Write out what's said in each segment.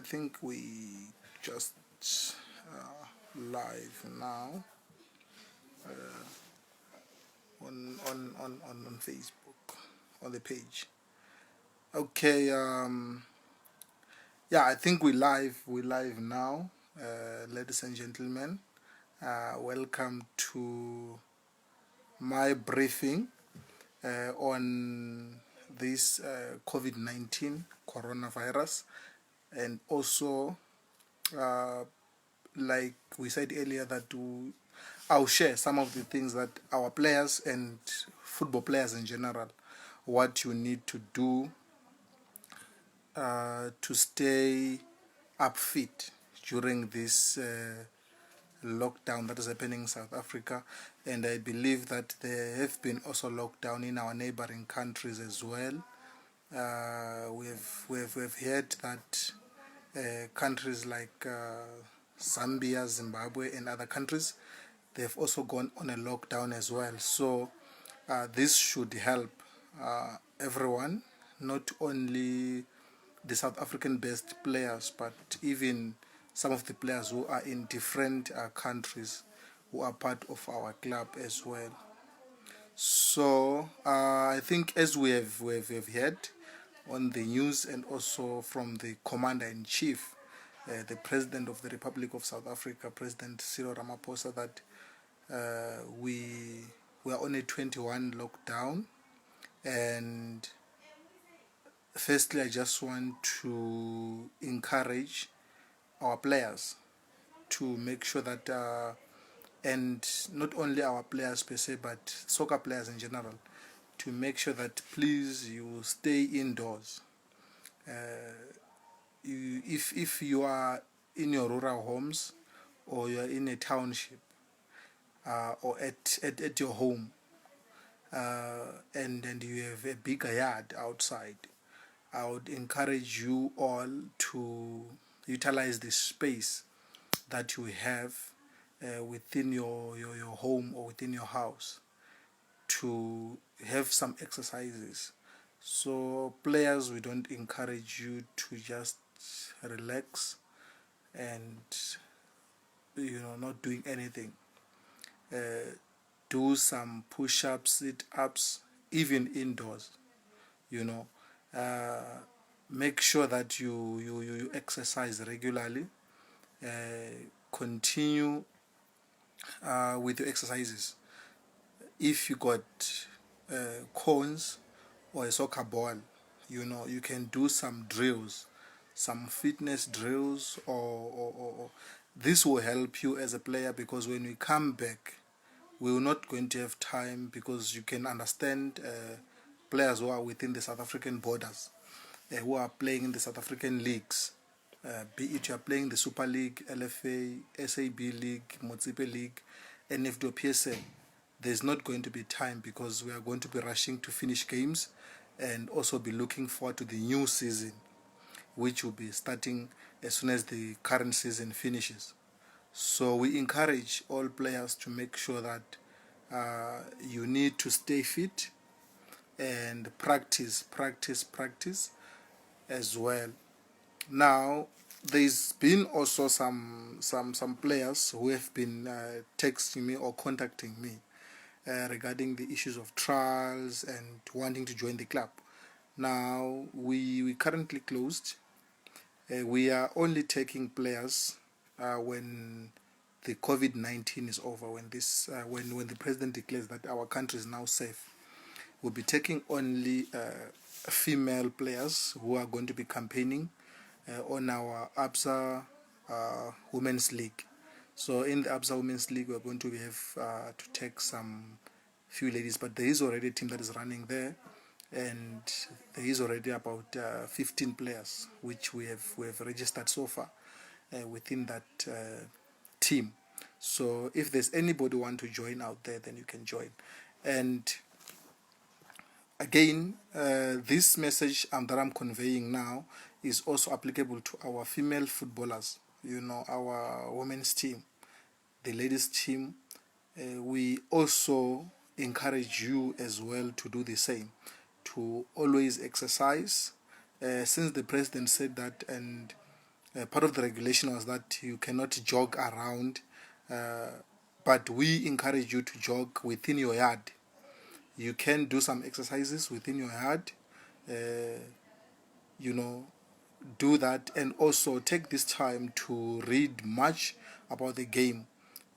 think we just live now on Facebook on the page. Okay. Yeah, I think we live. We live now, ladies and gentlemen. Welcome to my briefing on this COVID-19 coronavirus, and also like we said earlier that I'll share some of the things that our players and football players in general, what you need to do to stay up fit during this lockdown that is happening in South Africa. And I believe that there have been also lockdown in our neighboring countries as well. We've heard that countries like Zambia, Zimbabwe, and other countries, they've also gone on a lockdown as well. So this should help everyone, not only the South African-based players, but even some of the players who are in different countries who are part of our club as well. So I think, as we've heard on the news and also from the Commander-in-Chief, the President of the Republic of South Africa, President Cyril Ramaphosa, that we are on a 21 lockdown. And firstly, I just want to encourage our players to make sure that, and not only our players per se, but soccer players in general, to make sure that please you stay indoors. If you are in your rural homes, or you are in a township, or at your home, and you have a bigger yard outside, I would encourage you all to utilize the space that you have within your home or within your house to have some exercises. So players, we don't encourage you to just relax and not doing anything. Do some push-ups, sit-ups, even indoors. Make sure that you exercise regularly. Continue with your exercises. If you got cones or a soccer ball, you can do some drills, some fitness drills, or this will help you as a player, because when we come back, we will not going to have time, because you can understand players who are within the South African borders, who are playing in the South African leagues, be it you are playing the Super League, LFA, SAB League, Motsipe League, NFDO, PSL. There's not going to be time, because we are going to be rushing to finish games and also be looking forward to the new season, which will be starting as soon as the current season finishes. So we encourage all players to make sure that you need to stay fit and practice as well. Now, there's been also some players who have been texting me or contacting me regarding the issues of trials and wanting to join the club. Now, we currently closed. We are only taking players when the COVID-19 is over, when the president declares that our country is now safe. We'll be taking only female players who are going to be campaigning on our ABSA Women's League. So in the ABSA Women's League, we're going to have to take some few ladies, but there is already a team that is running there, and there is already about 15 players which we have registered so far within that team. So if there's anybody want to join out there, then you can join. And again, this message that I'm conveying now is also applicable to our female footballers, our women's team, the ladies team. We also encourage you as well to do the same, to always exercise, since the president said that, and Part of the regulation was that you cannot jog around, but we encourage you to jog within your yard. You can do some exercises within your yard, uh, you know, do that, and also take this time to read much about the game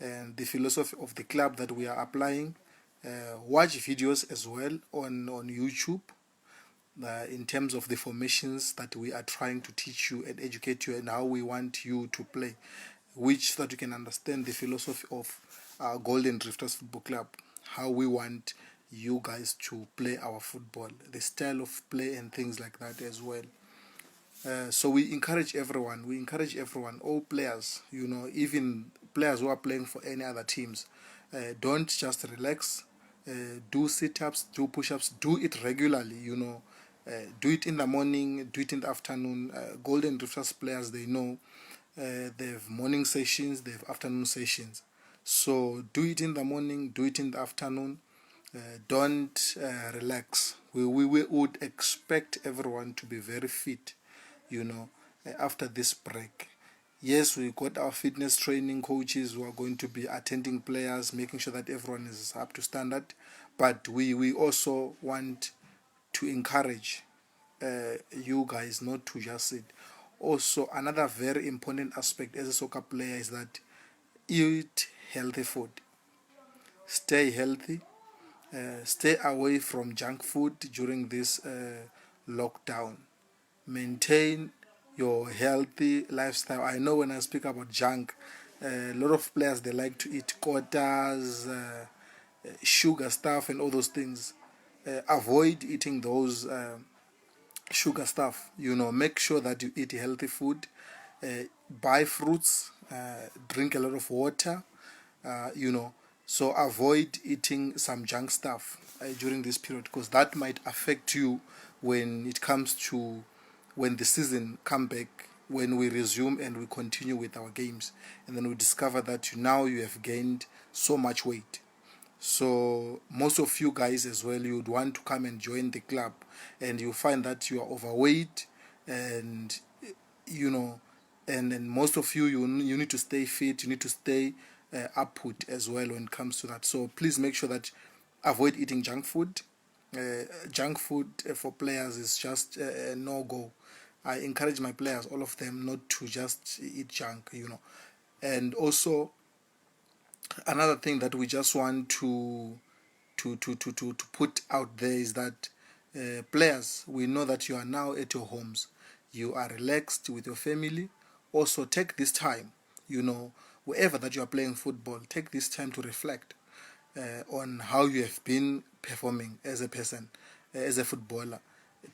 and the philosophy of the club that we are applying. Watch videos as well on YouTube, in terms of the formations that we are trying to teach you and educate you, and how we want you to play, which so that you can understand the philosophy of Golden Drifters Football Club, how we want you guys to play our football, the style of play and things like that as well. So we encourage everyone. We encourage everyone, all players. Even players who are playing for any other teams. Don't just relax. Do sit-ups, do push-ups, do it regularly. Do it in the morning, do it in the afternoon. Golden Drifters players, they know they have morning sessions, they have afternoon sessions. So do it in the morning, do it in the afternoon. Don't relax. We would expect everyone to be very fit, after this break. Yes, we got our fitness training coaches who are going to be attending players, making sure that everyone is up to standard. But we also want to encourage you guys not to just sit. Also, another very important aspect as a soccer player is that eat healthy food, stay healthy, stay away from junk food during this lockdown. Maintain your healthy lifestyle. I know when I speak about junk, a lot of players, they like to eat quarters, sugar stuff, and all those things. Avoid eating those sugar stuff. Make sure that you eat healthy food. Buy fruits, drink a lot of water, you know. So avoid eating some junk stuff during this period, because that might affect you when it comes to when the season come back, when we resume and we continue with our games, and then we discover that now you have gained so much weight. So most of you guys as well, you would want to come and join the club, and you find that you are overweight, and you know, and then most of you need to stay fit, you need to stay upward as well when it comes to that. So please make sure that avoid eating junk food. Junk food for players is just a no go. I encourage my players, all of them, not to just eat junk. And also, another thing that we just want to put out there is that players, we know that you are now at your homes, you are relaxed with your family. Also, take this time, wherever that you are playing football, take this time to reflect on how you have been performing as a person, as a footballer,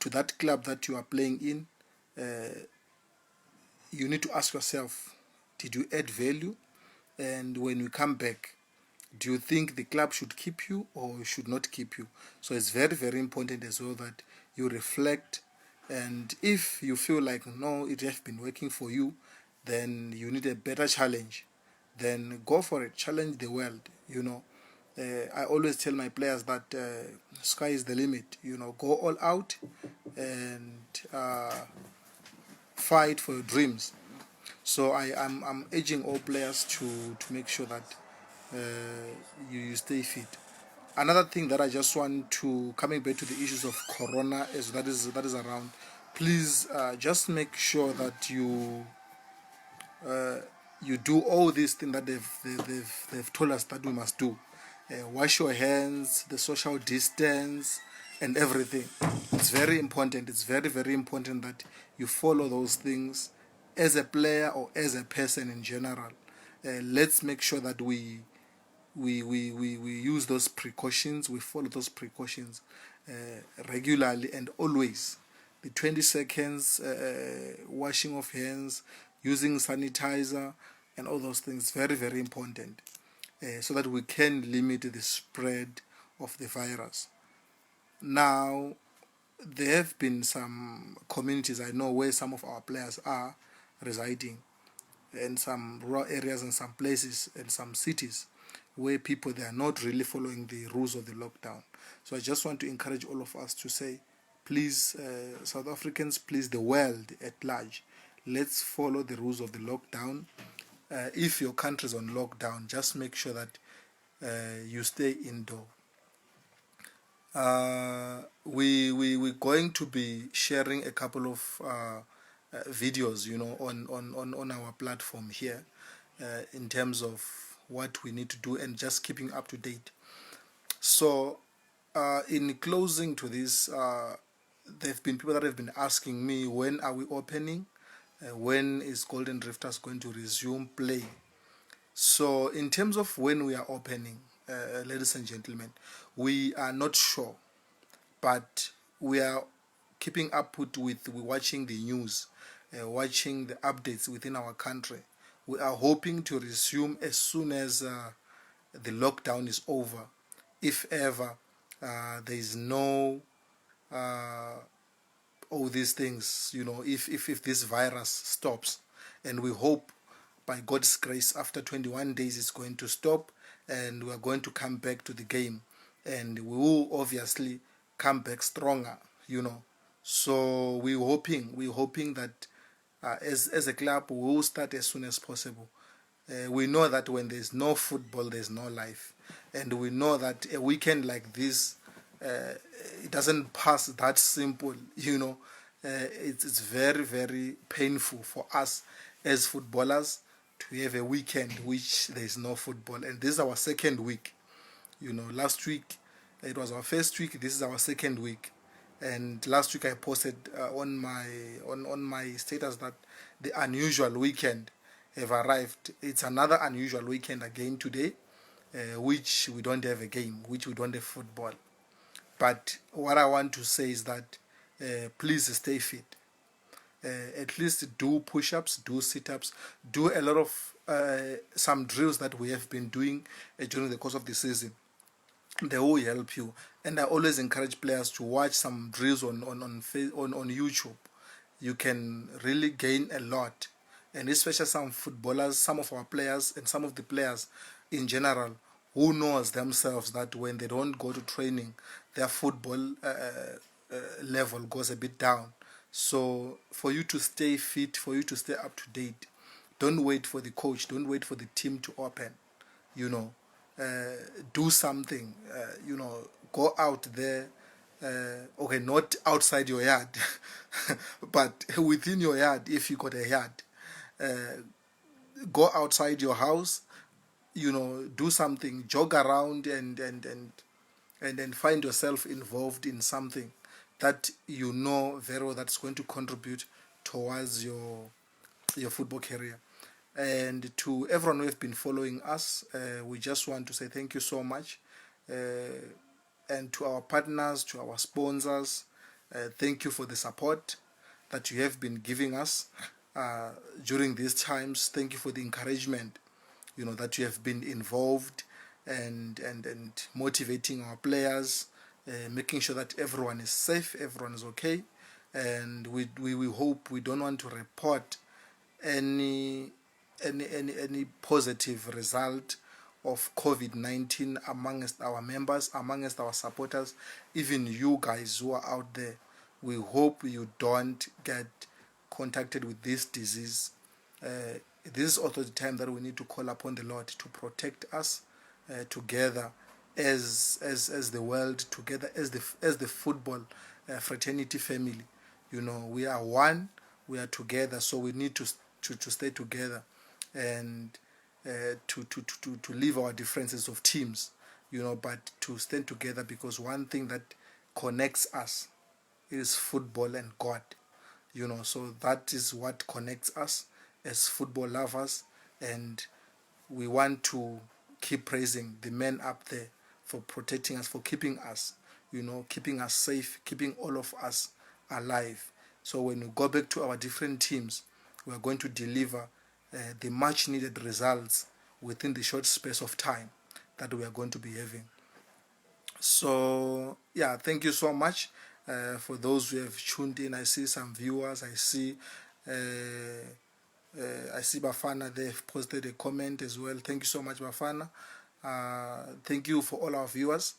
to that club that you are playing in. You need to ask yourself, did you add value? And when you come back, do you think the club should keep you or should not keep you? So it's very, very important as well that you reflect. And if you feel like, no, it has been working for you, then you need a better challenge. Then go for it. Challenge the world. I always tell my players that sky is the limit. Go all out and fight for your dreams. So I'm urging all players to make sure that you stay fit. Another thing that I just want to, coming back to the issues of corona, as that is around, please just make sure that you do all these things that they've told us that we must do. Wash your hands, the social distance, and everything. It's very important. It's very, very important that you follow those things as a player or as a person in general. Let's make sure that we use those precautions, we follow those precautions regularly and always. The 20 seconds washing of hands, using sanitizer, and all those things, very, very important, so that we can limit the spread of the virus. Now, there have been some communities I know where some of our players are residing, in some rural areas and some places and some cities where people, they are not really following the rules of the lockdown. So I just want to encourage all of us to say, please, South Africans, please, the world at large, let's follow the rules of the lockdown. If your country is on lockdown, just make sure that you stay indoor. We're going to be sharing a couple of videos, on our platform here, in terms of what we need to do and just keeping up to date. So, in closing to this, there have been people that have been asking me, when are we opening? When is Golden Drifters going to resume play? So, in terms of when we are opening, ladies and gentlemen, we are not sure, but we are keeping up with watching the news, watching the updates within our country. We are hoping to resume as soon as the lockdown is over, if ever there is no all these things, if this virus stops. And we hope by God's grace after 21 days it's going to stop, and we are going to come back to the game, and we will obviously come back stronger, so we're hoping that as a club we will start as soon as possible. We know that when there's no football, there's no life. And we know that a weekend like this, it doesn't pass that simple, it's very, very painful for us as footballers to have a weekend which there's no football. And this is our second week. Last week it was our first week. This is our second week. And last week I posted on my status that the unusual weekend have arrived. It's another unusual weekend again today, which we don't have a game, which we don't have football. But what I want to say is that please stay fit. At least do push-ups, do sit-ups, do a lot of some drills that we have been doing during the course of the season. They will help you. And I always encourage players to watch some drills on YouTube. You can really gain a lot, and especially some footballers, some of our players, and some of the players in general, who knows themselves that when they don't go to training, their football level goes a bit down. So for you to stay fit, for you to stay up to date, don't wait for the coach, don't wait for the team to open. you know do something, go out there, okay, not outside your yard, but within your yard. If you got a yard, go outside your house, do something, jog around, and then find yourself involved in something that you know very well that's going to contribute towards your football career. And to everyone who have been following us, we just want to say thank you so much. And to our partners, to our sponsors, thank you for the support that you have been giving us during these times. Thank you for the encouragement, that you have been involved and motivating our players, making sure that everyone is safe, everyone is okay. And we hope, we don't want to report any positive result of COVID-19 amongst our members, amongst our supporters, even you guys who are out there. We hope you don't get contacted with this disease. This is also the time that we need to call upon the Lord to protect us together as the world, together as the football fraternity family. We are one, we are together, so we need to stay together and to leave our differences of teams, but to stand together, because one thing that connects us is football and God. So that is what connects us as football lovers, and we want to keep praising the men up there for protecting us, for keeping us, keeping us safe, keeping all of us alive. So when we go back to our different teams, we are going to deliver the much needed results within the short space of time that we are going to be having. So yeah, thank you so much for those who have tuned in. I see some viewers. I see Bafana, they've posted a comment as well. Thank you so much, Bafana. Thank you for all our viewers.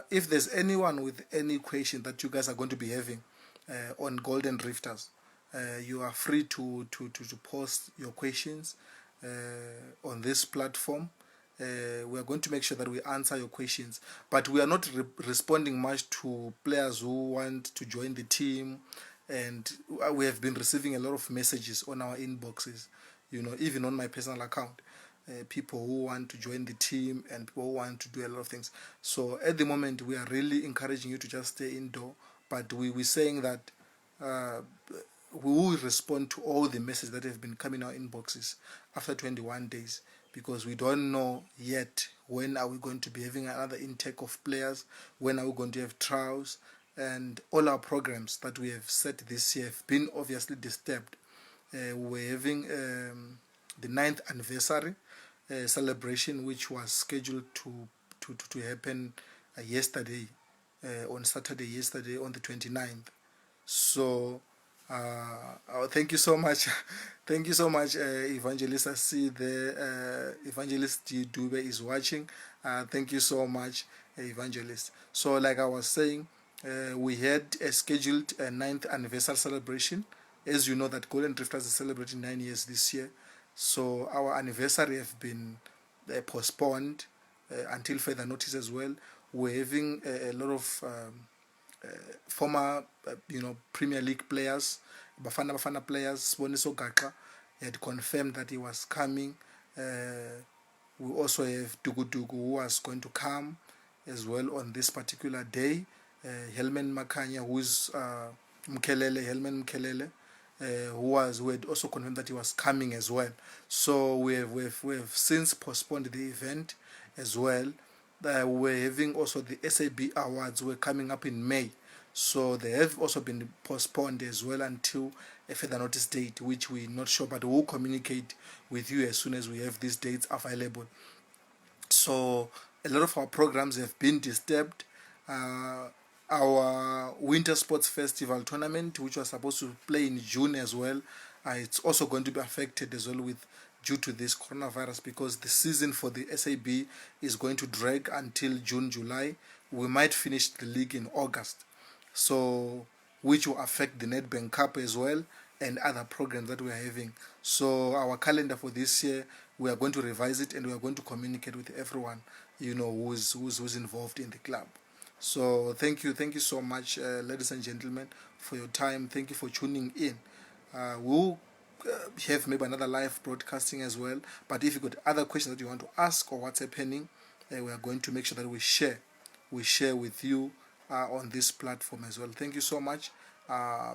If there's anyone with any question that you guys are going to be having on Golden Drifters, You are free to post your questions on this platform. We are going to make sure that we answer your questions, but we are not responding much to players who want to join the team, and we have been receiving a lot of messages on our inboxes, even on my personal account. People who want to join the team and people who want to do a lot of things. So at the moment, we are really encouraging you to just stay indoor, but we're saying that uh, we will respond to all the messages that have been coming in our inboxes after 21 days, because we don't know yet when are we going to be having another intake of players, when are we going to have trials, and all our programs that we have set this year have been obviously disturbed. We're having the 9th anniversary celebration, which was scheduled to happen yesterday, on Saturday, yesterday on the 29th. So, thank you so much. Thank you so much, Evangelist. I see the Evangelist Dube is watching. Thank you so much, Evangelist. So, like I was saying, we had a scheduled 9th anniversary celebration. As you know, that Golden Drifters is celebrating 9 years this year. So, our anniversary have been postponed until further notice as well. We're having a lot of former Premier League players, Bafana players. Siboniso Gaqa had confirmed that he was coming. We also have Dugu who was going to come as well on this particular day. Helman Makanya, who is Helman Mkelele, who had also confirmed that he was coming as well. So we have since postponed the event as well. We're having also the SAB Awards were coming up in May. So they have also been postponed as well until a further notice date, which we're not sure, but we'll communicate with you as soon as we have these dates available. So a lot of our programs have been disturbed. Our Winter Sports Festival tournament, which was supposed to play in June as well, it's also going to be affected as well with due to this coronavirus, because the season for the SAB is going to drag until June, July. We might finish the league in August, so which will affect the Nedbank Cup as well and other programs that we are having. So our calendar for this year, we are going to revise it and we are going to communicate with everyone, who's involved in the club. So thank you so much, ladies and gentlemen, for your time. Thank you for tuning in. We'll have maybe another live broadcasting as well. But if you got other questions that you want to ask or what's happening, we are going to make sure that we share with you on this platform as well. Thank you so much.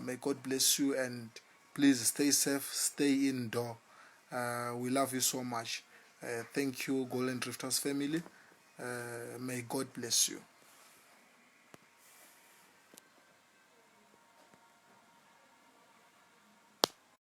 May God bless you, and please stay safe, stay indoor. We love you so much. Thank you, Golden Drifters family. May God bless you.